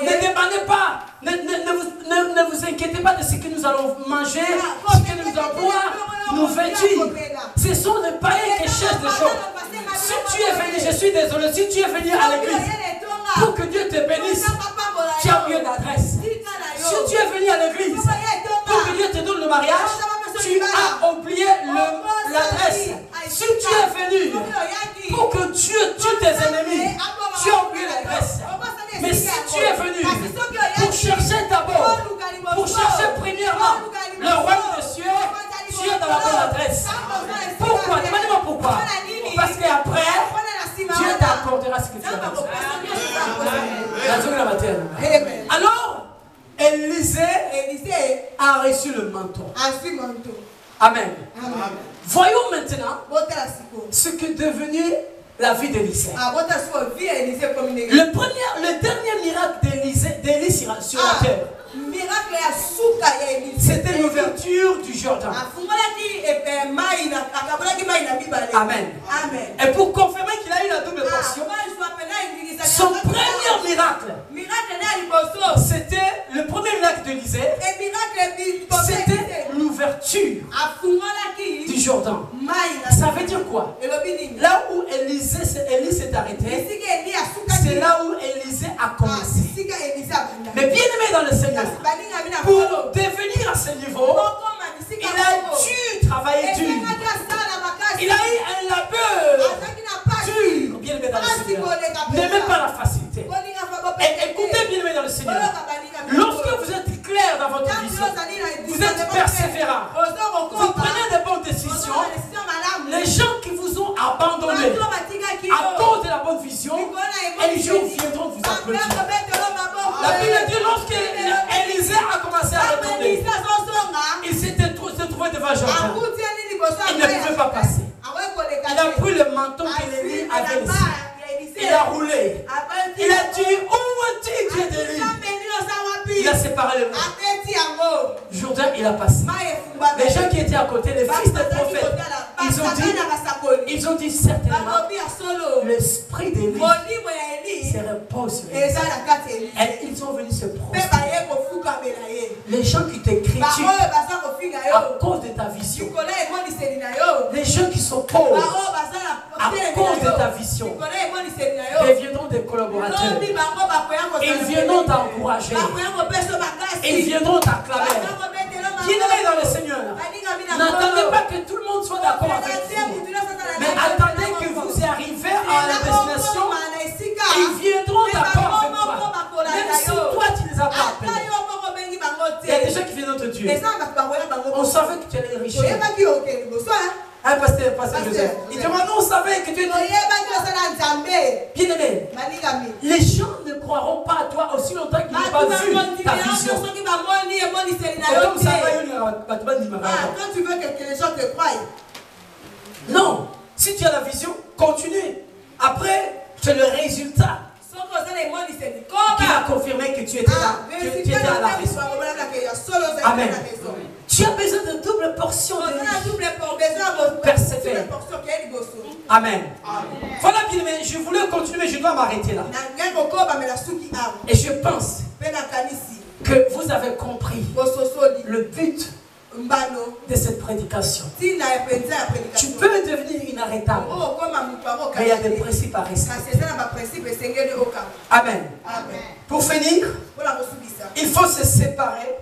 Ne demandez pas, ne vous inquiétez pas de ce que nous allons manger, ce que nous allons boire, nous vêtir. Ce sont les païens qui cherchent des choses. Si tu es venu, je suis désolé, si tu es venu à l'église pour que Dieu te bénisse, tu as oublié l'adresse. Si tu es venu à l'église pour que Dieu te donne le mariage, tu as oublié l'adresse. Si tu es venu pour que Dieu tue tes ennemis, tu as oublié l'adresse. Mais si tu es venu pour chercher d'abord, pour chercher premièrement le royaume des cieux, tu es dans la bonne adresse. Pourquoi? Demandez-moi pourquoi. Parce qu'après, Dieu t'accordera ce que tu as besoin. Alors, Élisée a reçu le manteau. Amen. Voyons maintenant ce que est devenu la vie d'Élisée. Le dernier miracle d'Élie sur la terre, c'était l'ouverture du Jourdain. Amen. Et pour confirmer qu'il a eu la double portion, son premier miracle, c'était le premier miracle d'Élisée, c'était l'ouverture du Jourdain. Ça veut dire quoi? Là où Élie s'est arrêté, c'est là où Élisée a commencé. Mais bien aimé dans le Seigneur, pour devenir à ce niveau, il a dû travailler dur. Il a eu un labeur dur, bien aimé dans le Seigneur. N'aimez pas la facilité. Et écoutez, bien aimé dans le Seigneur, lorsque vous êtes clair dans votre vision, vous êtes persévérant, vous prenez de bonnes décisions, les gens qui vous ont abandonné à cause de la bonne vision, les gens viendront vous applaudir. La Bible dit lorsque Élisée a commencé à retourner, il s'était trouvé devant Jourdain. Il ne pouvait pas passer. Il a pris le manteau qu'Élie avait laissé. Il a roulé. Il a dit, où est-il Dieu d'Élie? Il a séparé le monde. Jourdain, il a passé. Les gens qui étaient à côté, les fils des prophètes, ils ont dit certainement, l'esprit d'Élie se repose sur Élie. Et ils sont venus se prosterner. Les gens qui te critiquent à cause de ta vision, les gens qui sont pauvres à cause de ta vision, deviendront des collaborateurs. Ils viendront t'encourager. Ils viendront t'acclamer. Bien-aimés dans le Seigneur, n'attendez pas que tout le monde soit d'accord avec vous, mais attendez que vous arrivez à la destination. Ils viendront d'accord avec toi, même si toi tu les as pas appelés. Il y a des gens qui viennent notre Dieu. On savait que tu allais enrichir. Hein, pasteur Joseph. Il dit, non, on savait que tu étais bien-aimé. Les gens ne croiront pas à toi aussi longtemps qu'ils n'ont pas vu ta vision. Comme ça, quand tu veux que les gens te croient. Non, si tu as la vision, continue. Après, c'est le résultat qui a confirmé que tu étais là. Tu étais à la maison. Amen. Tu as besoin de double portion de persévérer. Amen. Voilà, bien aimé, je voulais continuer, mais je dois m'arrêter là. Et je pense que vous avez compris le but de cette prédication. Tu peux devenir inarrêtable, mais il y a des principes à respecter. Amen. Pour finir, il faut se séparer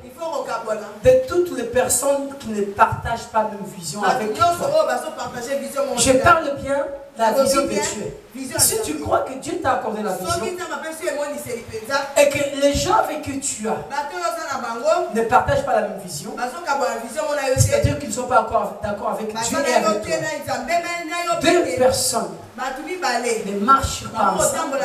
de toutes les personnes qui ne partagent pas la même vision avec toi. Je parle bien de la vision de Dieu. Si tu crois que Dieu t'a accordé la vision et que les gens avec qui tu as ne partagent pas la même vision, c'est-à-dire qu'ils ne sont pas encore d'accord avec Dieu et avec toi. Deux personnes ne marchent pas ensemble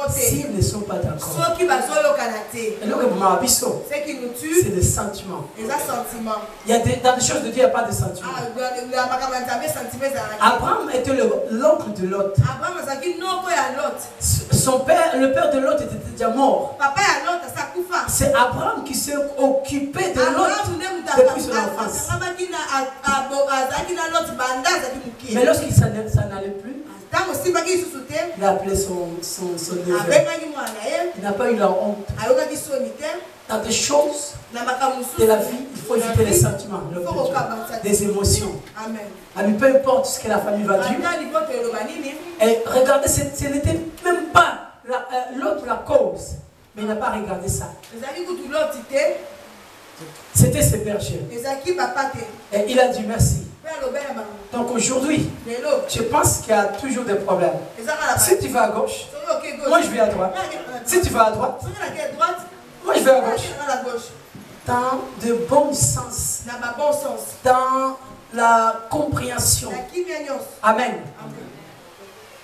s'ils ne sont pas d'accord. Et donc, ce qui nous tue, c'est le sentiment. Il y a dans les choses de Dieu, il n'y a pas de sentiment. Abraham était l'oncle de Lot. Son père, le père de Lot était déjà mort. C'est Abraham qui s'est occupé de Lot depuis son enfance. Mais lorsqu'il s'en allait plus, Il a appelé son neveu. Il n'a pas eu la honte. Dans des choses de la vie, il faut éviter les sentiments, des émotions. Amen. Peu importe ce que la famille va dire. Et regardez, ce n'était même pas l'autre la cause. Mais il n'a pas regardé ça. C'était ses bergers. Et il a dit merci. Donc aujourd'hui, je pense qu'il y a toujours des problèmes. Si tu vas à gauche, moi je vais à droite. Si tu vas à droite, moi je vais à gauche. Dans de bon sens. Dans la compréhension. Amen.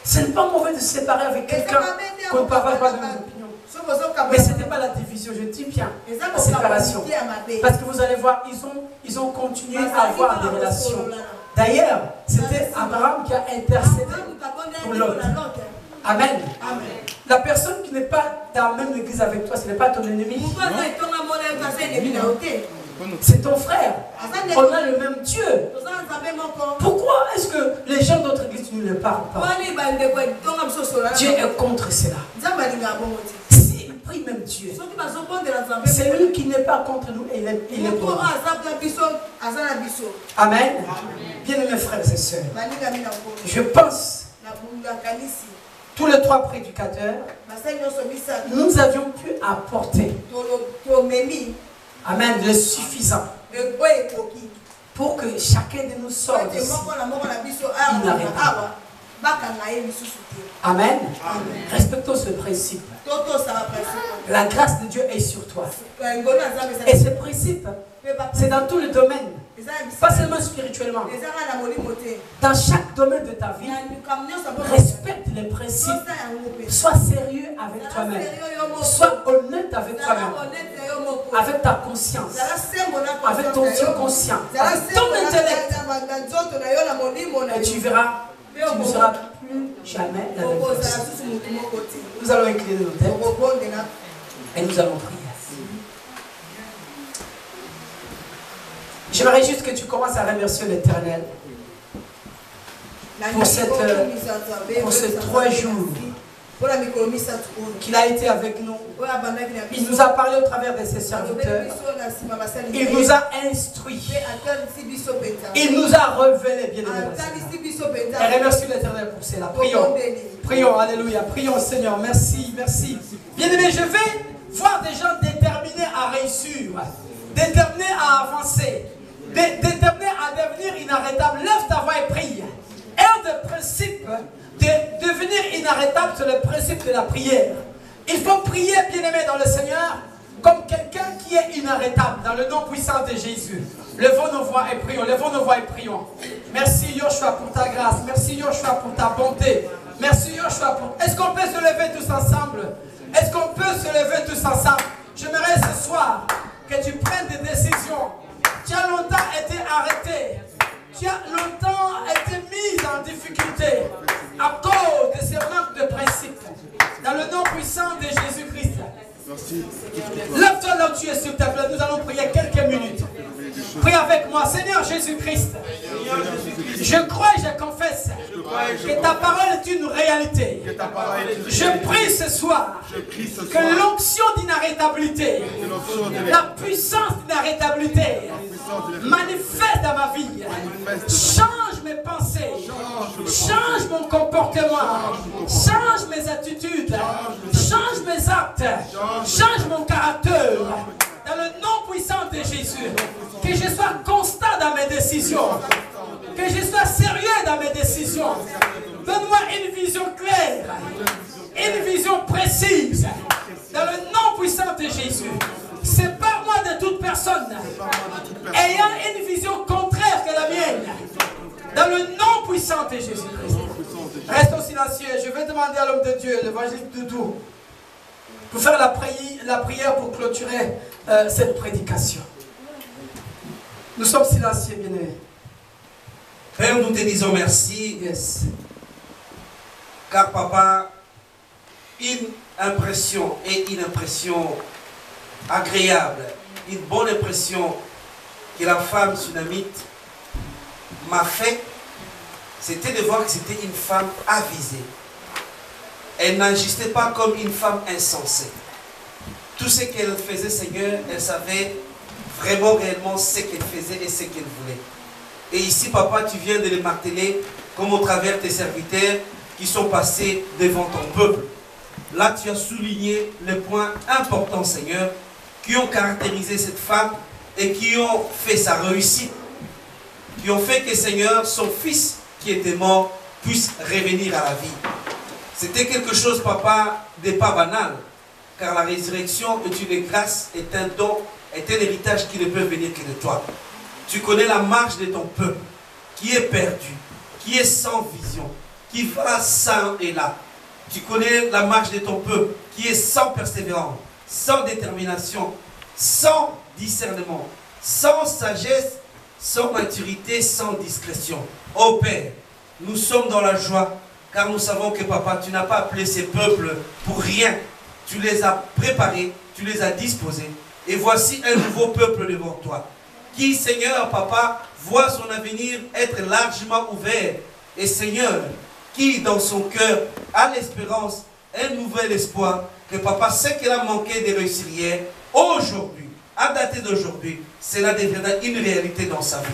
Ce n'est pas mauvais de se séparer avec quelqu'un qu'on ne partage pas de mes opinions. Mais ce n'était pas la division, je dis bien la séparation. Parce que vous allez voir, ils ont continué à avoir des relations. D'ailleurs, c'était Abraham qui a intercédé pour l'autre. Amen. La personne qui n'est pas dans la même église avec toi, ce n'est pas ton ennemi. C'est ton frère. On a le même Dieu. Pourquoi est-ce que les gens d'autres églises ne le parlent pas? Dieu est contre cela. S'il prie même Dieu, c'est lui qui n'est pas contre nous et il est pour nous. Amen. Bien-aimés frères et sœurs, je pense tous les trois prédicateurs, nous avions pu apporter amen, le suffisant pour que chacun de nous sorte d'ici inarrêtable. Amen. Respectons ce principe. La grâce de Dieu est sur toi. Et ce principe, c'est dans tous les domaines. Pas seulement spirituellement. Dans chaque domaine de ta vie, respecte les principes. Sois sérieux avec toi-même. Sois honnête avec toi-même. Avec ta conscience. Avec ton subconscient. Avec ton intellect. Et tu verras, tu ne seras plus jamais la même personne. Nous allons incliner nos têtes. Et nous allons prier. J'aimerais juste que tu commences à remercier l'Éternel pour ces 3 jours qu'il a été avec nous. Il nous a parlé au travers de ses serviteurs. Il nous a instruits. Il nous a révélé, bien aimé. Et remercie l'Éternel pour cela. Prions. Prions, alléluia. Prions, Seigneur. Merci, merci. Bien aimé, je vais voir des gens déterminés à réussir, déterminés à avancer, déterminés à devenir inarrêtables. Lève ta voix et prie. Un des principes de devenir inarrêtable, c'est le principe de la prière. Il faut prier, bien-aimé dans le Seigneur, comme quelqu'un qui est inarrêtable, dans le nom puissant de Jésus. Levons nos voix et prions, levons nos voix et prions. Merci Yoshua pour ta grâce, merci Yoshua pour ta bonté. Merci Yoshua pour... Est-ce qu'on peut se lever tous ensemble? Est-ce qu'on peut se lever tous ensemble? J'aimerais ce soir que tu prennes des décisions. Tu as longtemps été arrêté. Tu as longtemps été mis en difficulté à cause de ces manques de principes. Dans le nom puissant de Jésus-Christ. Lève-toi là où tu es, s'il te plaît. Nous allons prier quelques minutes. Prie avec moi. Seigneur Jésus-Christ, je crois et je confesse que ta parole est une réalité. Je prie ce soir que l'onction d'inarrêtabilité, la puissance d'inarrêtabilité manifeste dans ma vie. Change mes pensées, change mon comportement, change mes attitudes, change mes actes, change mon caractère. Dans le nom puissant de Jésus, que je sois constant dans mes décisions, que je sois sérieux dans mes décisions. Donne-moi une vision claire, une vision précise. Dans le nom puissant de Jésus, sépare-moi de toute personne ayant une vision contraire que la mienne. Dans le nom puissant de Jésus-Christ. Restons silencieux. Je vais demander à l'homme de Dieu, l'évangéliste Doudou, pour faire la prière pour clôturer cette prédication. Nous sommes silencieux, bien-aimés. Père, nous te disons merci. Yes. Car papa, une impression est une impression agréable, une bonne impression que la femme sunamite m'a fait c'était de voir que c'était une femme avisée. Elle n'agissait pas comme une femme insensée. Tout ce qu'elle faisait, Seigneur, elle savait vraiment réellement ce qu'elle faisait et ce qu'elle voulait. Et ici, papa, tu viens de le marteler comme au travers tes serviteurs qui sont passés devant ton peuple. Là, tu as souligné les points importants, Seigneur, qui ont caractérisé cette femme et qui ont fait sa réussite. Qui ont fait que, Seigneur, son fils qui était mort puisse revenir à la vie. C'était quelque chose, papa, de pas banal. Car la résurrection est une grâce, est un don, est un héritage qui ne peut venir que de toi. Tu connais la marche de ton peuple, qui est perdu, qui est sans vision, qui va ça et là. Tu connais la marche de ton peuple, qui est sans persévérance, sans détermination, sans discernement, sans sagesse, sans maturité, sans discrétion. Ô Père, nous sommes dans la joie, car nous savons que, papa, tu n'as pas appelé ces peuples pour rien. Tu les as préparés, tu les as disposés. Et voici un nouveau peuple devant toi. Qui, Seigneur, papa, voit son avenir être largement ouvert. Et Seigneur, qui dans son cœur a l'espérance, un nouvel espoir, que papa, ce qu'elle a manqué de réussir hier, aujourd'hui, à dater d'aujourd'hui, cela deviendra une réalité dans sa vie.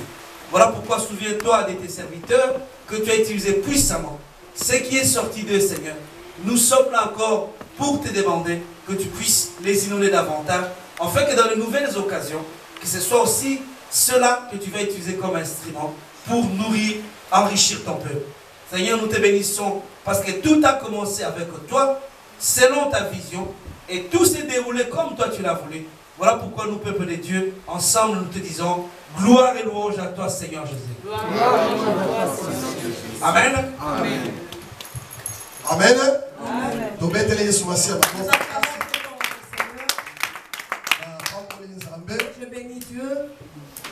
Voilà pourquoi souviens-toi de tes serviteurs que tu as utilisé puissamment. Ce qui est sorti d'eux, Seigneur, nous sommes là encore pour te demander que tu puisses les inonder davantage, afin que dans de nouvelles occasions, que ce soit aussi cela que tu vas utiliser comme instrument pour nourrir, enrichir ton peuple. Seigneur, nous te bénissons parce que tout a commencé avec toi, selon ta vision, et tout s'est déroulé comme toi tu l'as voulu. Voilà pourquoi nous, peuple de Dieu, ensemble nous te disons gloire et louange à toi, Seigneur Jésus. Gloire et louange à toi, Seigneur Jésus. Amen. Amen. Amen. Amen. Je bénis Dieu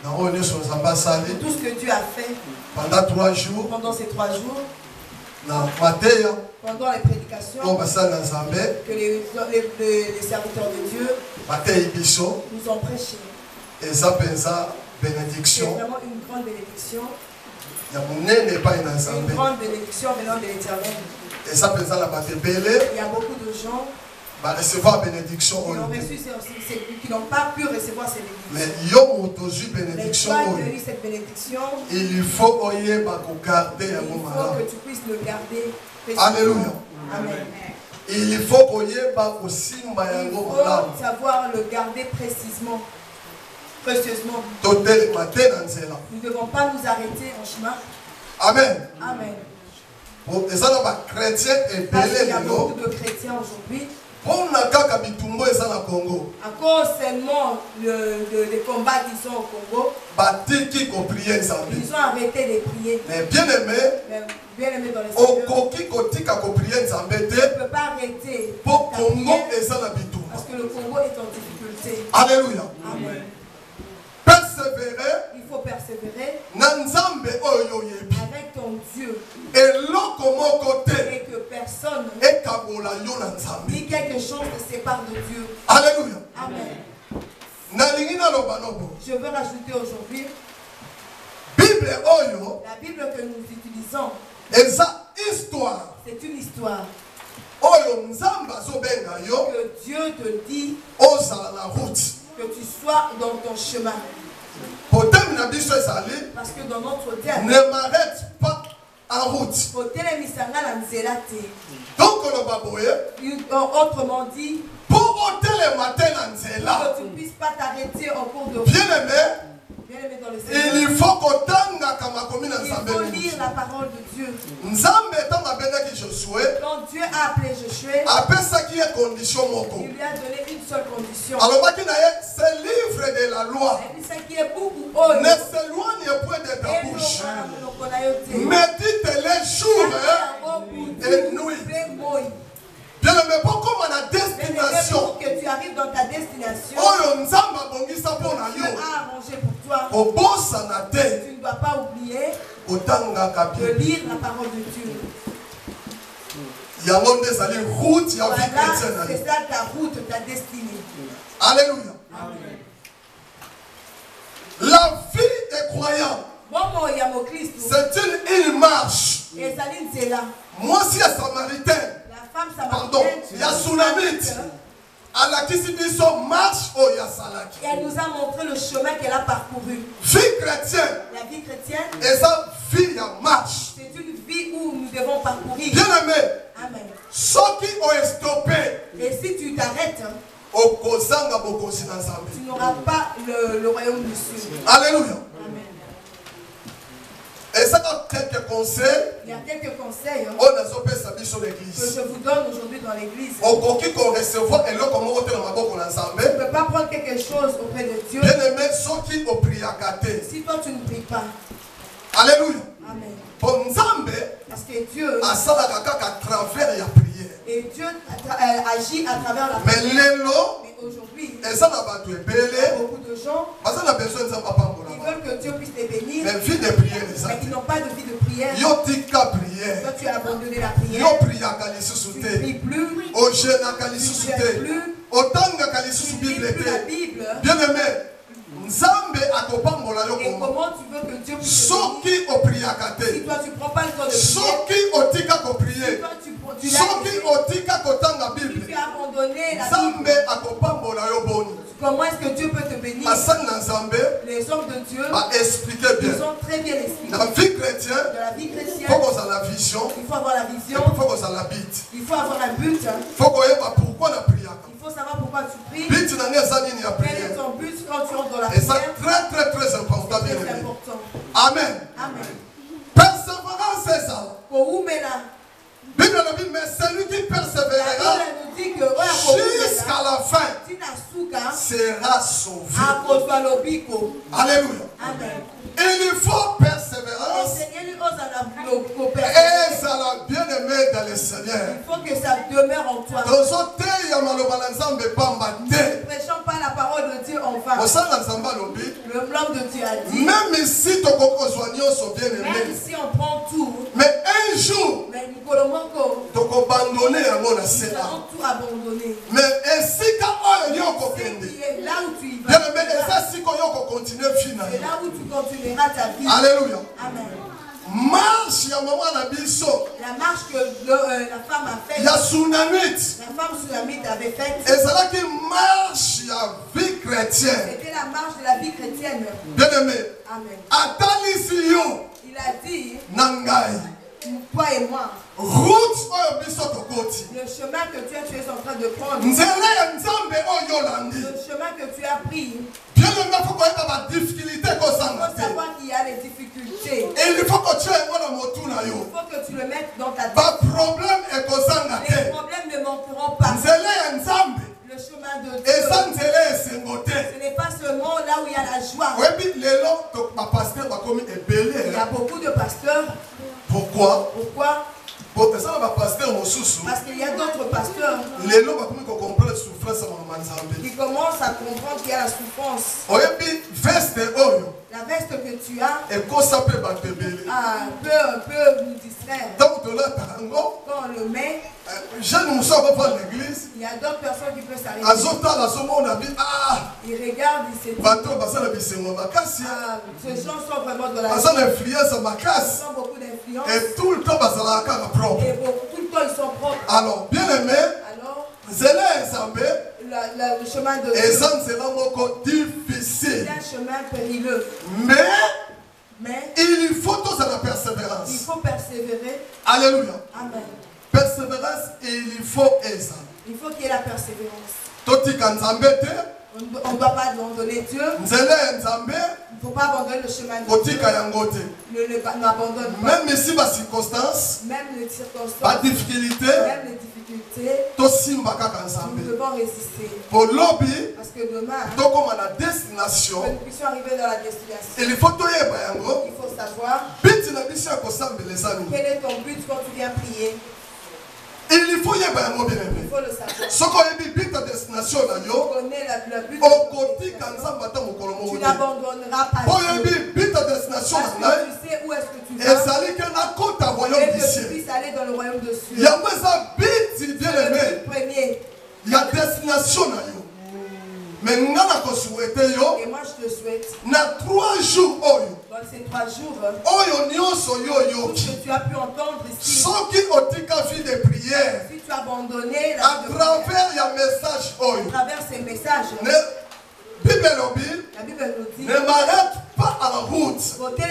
pour tout ce que Dieu a fait pendant 3 jours. pendant ces 3 jours, pendant les prédications que les serviteurs de Dieu nous ont prêché. C'est C'est vraiment une grande bénédiction. Une grande bénédiction venant de l'Éternel. Il y a beaucoup de gens qui n'ont pas pu recevoir ces bénédictions. Mais toi, tu as eu cette bénédiction. Il faut que tu puisses le garder. Alléluia. Amen. Il faut savoir le garder précisément, précieusement. Nous Nous ne devons pas nous arrêter en chemin. Amen. Amen. Parce qu'il y a beaucoup de chrétiens aujourd'hui. À cause seulement des combats qui sont au Congo, ils ont arrêté de prier. Mais bien aimé dans le Seigneur, tu ne peux pas arrêter parce que le Congo est en difficulté. Alléluia. Amen. Persévérer. Il faut persévérer avec ton Dieu. Et que personne ni quelque chose ne sépare de Dieu. Alléluia. Amen. Je veux rajouter aujourd'hui la Bible que nous utilisons. C'est une histoire que Dieu te dit que tu sois dans ton chemin. Parce que dans notre terme, ne m'arrête pas en route. Donc, autrement dit, pour le matin que tu ne puisses pas t'arrêter en cours de route. Bien-aimé dans le Seigneur, il faut lire la parole de Dieu. Quand Dieu a appelé Josué, il lui a donné une seule condition. Ce livre de la loi ne s'éloigne point de ta bouche. Médite-les jour et nuit. Bien, mais pas comme à la destination. Que tu arrives dans ta destination. Dieu a arrangé pour toi. Tu ne dois pas oublier de lire la parole de Dieu. Voilà, c'est ça ta route, ta destinée. Alléluia. Amen. La vie des croyants. C'est une marche. Moi, si la Samaritaine, pardon, il y a Tsunamite. Elle nous a montré le chemin qu'elle a parcouru. Vie chrétienne. La vie chrétienne. Et ça, vie en marche. C'est une vie où nous devons parcourir. Bien aimé. Amen. Ceux qui ont stoppé. Et si tu t'arrêtes, tu n'auras pas le royaume du ciel. Alléluia. Amen. Et ça a quelques conseils. Il y a quelques conseils que je vous donne aujourd'hui dans l'église. Tu ne peux pas prendre quelque chose auprès de Dieu si toi tu ne pries pas. Alléluia. Amen. Parce que Dieu et Dieu agit à travers la prière. Mais aujourd'hui, il y a beaucoup de gens qui veulent que Dieu puisse les bénir, mais qui n'ont pas de vie de prière. Toi, tu as abandonné la prière. Tu ne pries plus. Tu ne pries plus. Tu ne lis plus la Bible. Bien-aimé, et comment tu veux que Dieu puisse te bénir? Si toi tu ne prends pas le temps de prier, si toi tu as abandonné la Bible, comment est-ce que Dieu peut te bénir? Les hommes de Dieu, ils ont très bien expliqué. Dans la vie chrétienne, de la vie chrétienne, il faut avoir la vision, il faut avoir la vision, il faut avoir la bite. Il faut avoir un but. Il faut savoir pourquoi tu pries. Quel est ton but quand tu entres dans la prière? Et ça, prière? très important. C'est très important. Amen. Amen. Persévérance, c'est ça. Mais celui qui persévérera jusqu'à la fin sera sauvé. Alléluia. Amen. Il faut persévérance. Et ça l'a bien aimé dans le Seigneur. Il faut que ça demeure en toi. Ne prêchons pas la parole de Dieu en vain. L'homme de Dieu a dit. Même si on prend tout. Mais un jour, nous allons tout abandonner. Mais ainsi c'est là où tu y vas. C'est là où tu continueras ta vie. Alléluia. Amen. Marche, la marche que la femme a faite. La femme Tsunamite avait faite. Et c'est là qui marche la vie chrétienne. C'était la marche de la vie chrétienne. Bien aimé. Amen. Il a dit. Nangai. Toi et moi. Route le chemin que tu es en train de prendre. Le chemin que tu as pris. Il faut savoir qu'il y a des difficultés. Et il faut que tu le mettes dans ta tête. Les problèmes ne manqueront pas. Le chemin de Dieu. Ce n'est pas seulement là où il y a la joie. Il y a beaucoup de pasteurs. Pourquoi? Parce qu'il y a d'autres pasteurs qui commencent à comprendre qu'il y a la souffrance. La veste que tu as peut nous distraire. Quand on le met, il y a d'autres personnes qui peuvent s'arrêter. Ils regardent, ils se disent ces gens sont vraiment de la ils ont beaucoup d'influence. Et tout le temps, tout le temps ils sont propres. Alors, bien aimé, le chemin de Dieu c'est un chemin périlleux. Mais il faut tous la persévérance. Il faut persévérer. Alléluia. Amen. Persévérance et il faut ça. Il faut qu'il y ait la persévérance. On ne doit pas abandonner Dieu. Il ne faut pas abandonner le chemin de Dieu. Ne abandonne pas. Même les circonstances, même les circonstances, pas difficulté, même les difficultés, nous devons résister. Parce que demain, nous puissions arriver dans la destination. Il faut savoir quel est ton but quand tu viens prier. Il faut le savoir. Tu n'abandonneras pas Dieu. Parce que tu sais où est-ce que tu vas. Et que tu puisses aller dans le royaume de Dieu. C'est le but premier. Il y a destination. Mais Mais nous avons souhaité yo. Et moi je te souhaite. Na 3 jours oyo. Dans ces 3 jours. Oyo nyonso yo yo. Tout ce que tu as pu entendre ici. Sans qui otika vie de prière. Si tu as abandonné la à travers ya message oyo. À travers ces messages. La Bible nous dit. Ne m'arrête pas à la route. Otika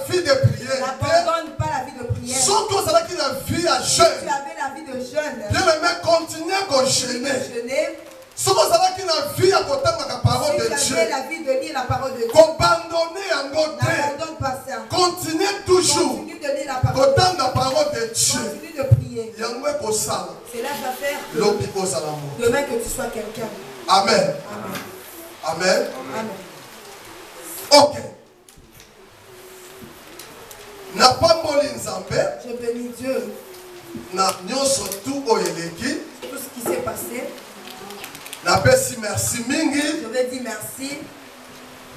vie de prière. N'abandonne pas la vie de prière. Sans que ça qui la vie à jeûne. Tu avais la vie de jeûne. Bien aimé, continue à jeûner. Si vous avez la vie à côté de la parole de Dieu, la vie de lire la parole de Dieu, abandonner en côté, n'abandonne pas ça. Continue toujours. Continue de lire la parole de la parole de Dieu. Continue de prier. C'est là que va faire demain que tu sois quelqu'un. Amen. Amen. Amen. Ok. N'a pas je bénis Dieu. N'a surtout au Yeleki. Tout ce qui s'est passé. Merci mingi. Je vais dire merci.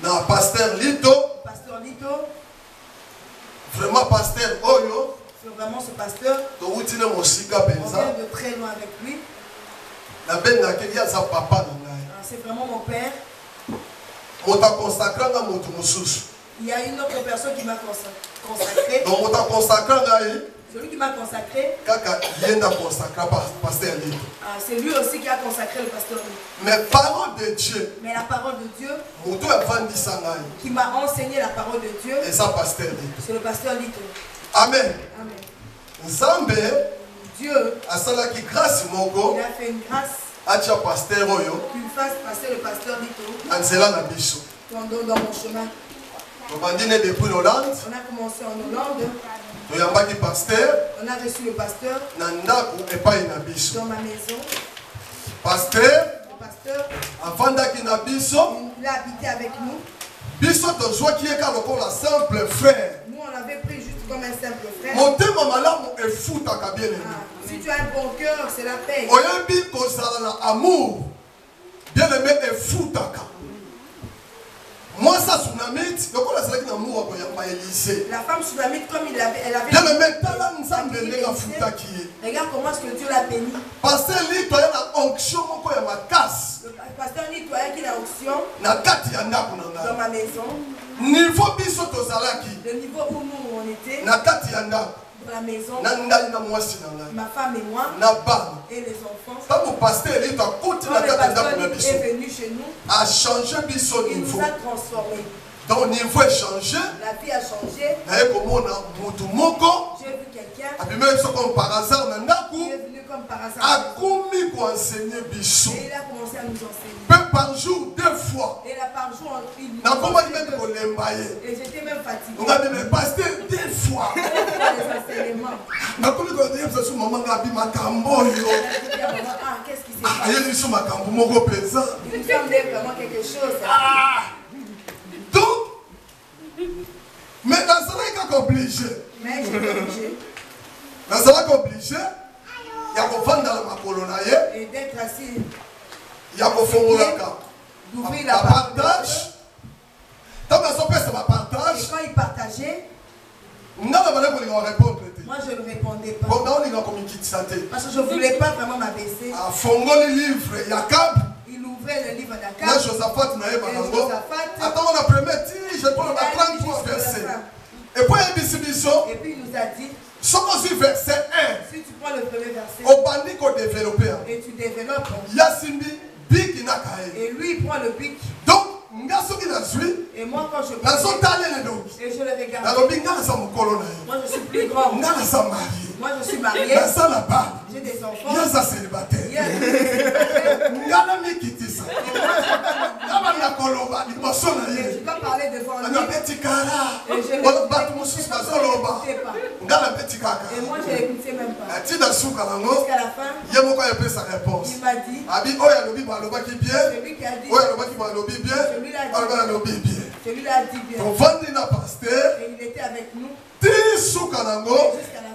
Na pasteur Lito. Pasteur Lito. Vraiment pasteur Oyo. C'est vraiment ce pasteur. On vient de très loin avec lui. C'est vraiment mon père. Il y a une autre personne qui m'a consacré. Celui qui m'a consacré. C'est lui aussi qui a consacré le pasteur. Mais parole de Dieu. Mais la parole de Dieu. Qui m'a enseigné la parole de Dieu. C'est le pasteur Lito. Amen. Amen. Dieu. Il a fait une grâce. Pasteur Oyo. Qu'il fasse passer le pasteur Lito. Dans mon chemin. On a commencé en Hollande. On a reçu le pasteur dans ma maison. Pasteur, le pasteur il a habité avec nous. Nous, on l'avait pris juste comme un simple frère. Si tu as un bon cœur, c'est la paix. Bien aimé et foutaka. Moi, ça tsunamite, la femme tsunamite, comme elle avait. Regarde comment est-ce que Dieu l'a béni. Pasteur Lito, il y a une onction, Pasteur Lito, il y a une onction dans ma maison. Le niveau où nous on était. Dans la maison, ma femme et moi, et les enfants. Quand le pasteur est venu chez nous, il nous a transformés. Donc, niveau est changé. La vie a changé. J'ai vu quelqu'un par hasard, qui est venu comme par hasard. Et il a commencé à nous enseigner. Par jour, 2 fois. Et là, par jour, il nous enseignait. Et j'étais même fatigué. On a dit, mais pasteur, 2 fois. Les enseignements. Qu'est-ce qui s'est passé? Il nous semblait vraiment quelque chose. Donc, mais dans ce cas obligé. Mais j'étais obligé. Dans ce cas obligé, il y a qu'on vendre dans la colonne. Et d'être assis. Il y a qu'on fait d'ouvrir la partage. Tant que son père se partage. Et quand il partageait, moi je ne répondais pas. Parce que je ne voulais pas vraiment m'abaisser. Il ouvrait le livre d'Akab. Et Josaphat, attends, on a premier tir, je prends 33 versets. Et puis il nous a dit, verset 1. Si tu prends le premier verset, et tu développes, et lui il prend le bic. Donc, et moi quand je et je le regarde, moi je suis plus grand, moi je suis marié, j'ai des enfants, je dois parler devant lui, et je et moi je l'écoutais même pas. Jusqu'à la fin, il m'a dit, celui qui a dit, celui-là a dit bien. Et il était avec nous. Jusqu'à la fin.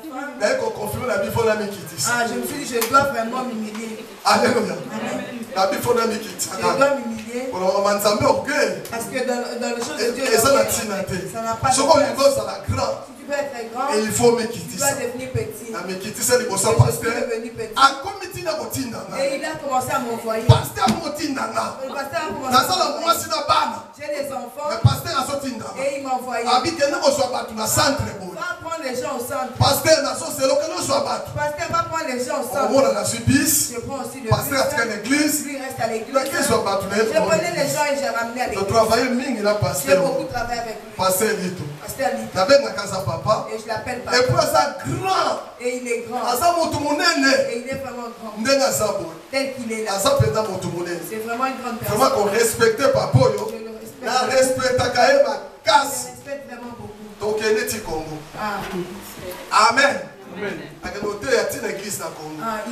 Je me suis dit, je dois vraiment m'humilier. Alléluia. Je dois m'humilier. Parce que dans les choses de Dieu, ça n'a pas de place. Si tu veux être grand. Et il faut me quitter. Tu dois devenir petit. Me quitter, c'est le pasteur. Et il a commencé à m'envoyer. Pasteur a commencé à j'ai des enfants. Et il m'a envoyé. Va prendre les gens au centre. Pasteur va prendre les gens au centre. Je prends aussi le bus. Lui reste à l'église. Je prenais les gens et j'ai ramené à l'église. J'ai beaucoup travaillé avec lui. Pasteur Lito. Et je l'appelle papa. Et il est grand. Et il est vraiment grand. Tel qu'il est là. C'est vraiment une grande personne. Vraiment qu'on respecte papa. Je respecte vraiment beaucoup. Donc il est Congo. Amen. Il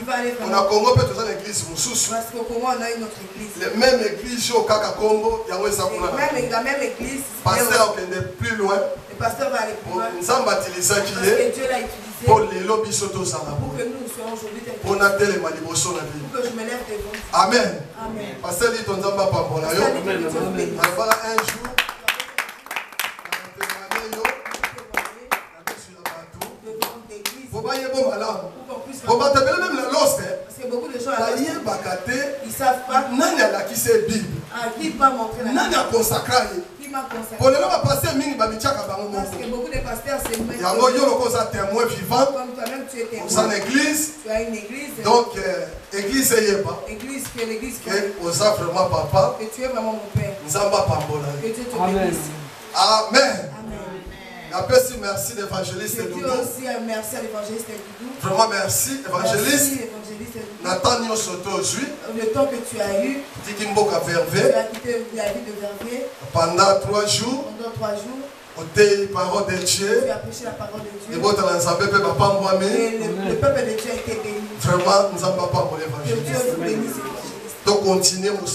va aller on a Congo peut être une église parce qu'au Congo on a une autre église. La même église au Kaka Combo, la même église. Pasteur qui est plus loin. Le pasteur va aller plus loin. Parce que Dieu l'a utilisé pour les lobbies soto ça. Pour que nous soyons aujourd'hui pour nater les malibosons la vie. Pour que je me lève devant. Amen. Amen. Pasteur dit ton zamba pas pour la yo. Un jour. Même la lost, parce que beaucoup de gens ils savent pas. Nani a qui c'est Bible. Qui m'a montré la Nani a consacré. Qui m'a consacré. Pour le moment passer mini babichaka bango. Parce que beaucoup de pasteurs c'est même. Yango yo loko za témoin vivant. Comme toi-même tu es témoin. Dans l'église. Tu as une église. Donc église est pas. Église que l'église que. Et aux vraiment papa. Que tu es vraiment mon père. Nzamba pambola. Que Dieu te bénisse. Amen. Merci l'évangéliste Doudou. aussi merci à l'évangéliste Doudou. Vraiment merci évangéliste. Nathan le temps que tu as eu. Tu as quitté la vie de Verviers. Pendant 3 jours. Tu as prêché la parole de Dieu. Et le peuple de Dieu a été béni. Vraiment, nous avons pas pour l'évangéliste. Que Dieu nous bénisse. Donc continuer l'œuvre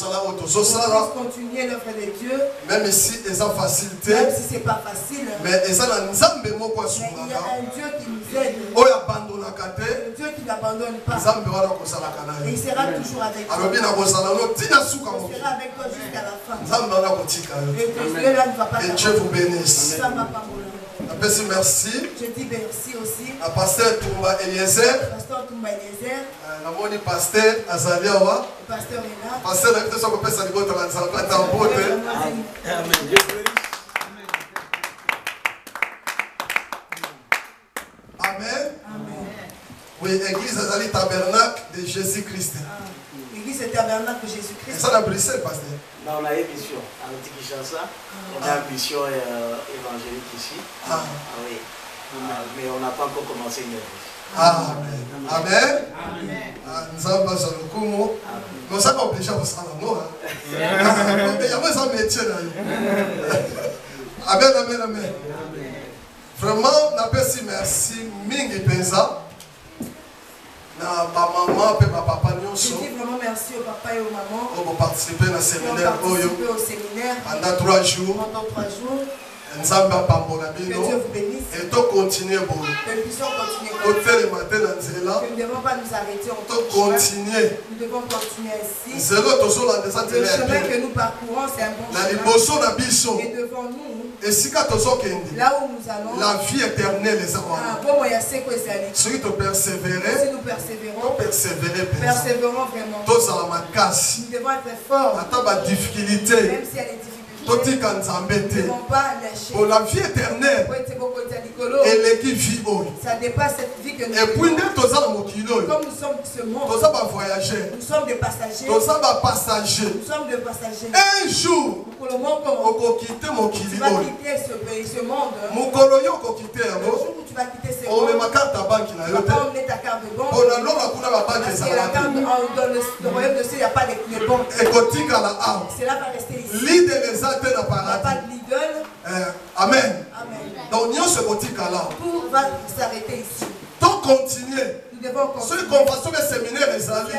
de Dieu. Même si c'est facilité. Même si c'est pas facile. Mais il y a un Dieu qui nous aide. Le Dieu qui n'abandonne pas. Et il sera toujours avec toi. Il sera avec toi jusqu'à la fin. Et Dieu vous bénisse. Merci. Je dis merci aussi. À pasteur Toumba Eliezer. Pasteur Toumba Eliezer. Le pasteur Azaliawa. Le pasteur est là. Pasteur est là. Amen. Oui, l'église Azali Tabernacle de Jésus-Christ. L'église est tabernacle de Jésus-Christ. Et ça à Bruxelles, pasteur. Non, on a une mission à Kinshasa. On a une mission évangélique ici. Oui. Mais on n'a pas encore commencé une œuvre. Amen. Nous avons besoin de coup. Nous sommes obligés de faire ça. Il y a un métier là. Amen. Vraiment, merci. Mingi Penza. Maman et papa je dis vraiment merci au papa et aux mamans qui ont participé au séminaire. Pendant 3 jours. Que Dieu vous bénisse. Et tu continues. Que nous puissions continuer. Nous ne devons pas nous arrêter. Nous devons continuer ainsi. Le chemin que nous parcourons, c'est un bon chemin. Et devant nous, là où nous allons, la vie éternelle est si nous persévérons, persévérons vraiment. Nous devons être forts. Même s'il y a des difficultés. Nous ne devons pas lâcher. Pour la vie éternelle, ça dépasse cette vie que nous vivons. Comme nous sommes de ce monde, nous sommes des passagers. Nous sommes des passagers. Un jour, tu vas quitter ce monde. Le jour où tu vas quitter ce monde, tu vas pas emmener ta carte de banque. Parce que la carte dans le royaume de Dieu, il n'y a pas de banque. Cela va rester ici. Il n'y a pas de l'idole. Amen. Donc, nous sommes tout va s'arrêter ici. Donc, continuez. Nous devons continuer. Ceux qui ont passé le séminaire, les amis.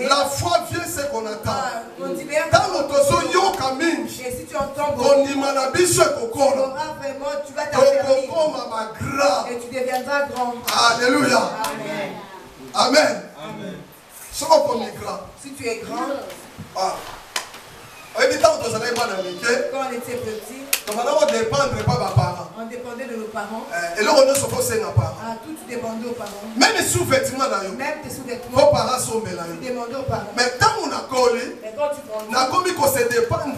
La foi vient ce qu'on attend. Dans notre zone, et si tu entends tu vas t'affermir. Et tu deviendras grand. Alléluia. Amen. Si tu es grand, quand on était petit, On dépendait de nos parents. Et là, on a ce qu'on parents. Tout dépendait aux parents. Même les sous-vêtements, même tes sous-vêtements, vos parents sont mélangés. Tu demandais aux parents. Mais quand on a collé, mais quand tu on a commis qu'on se dépendre.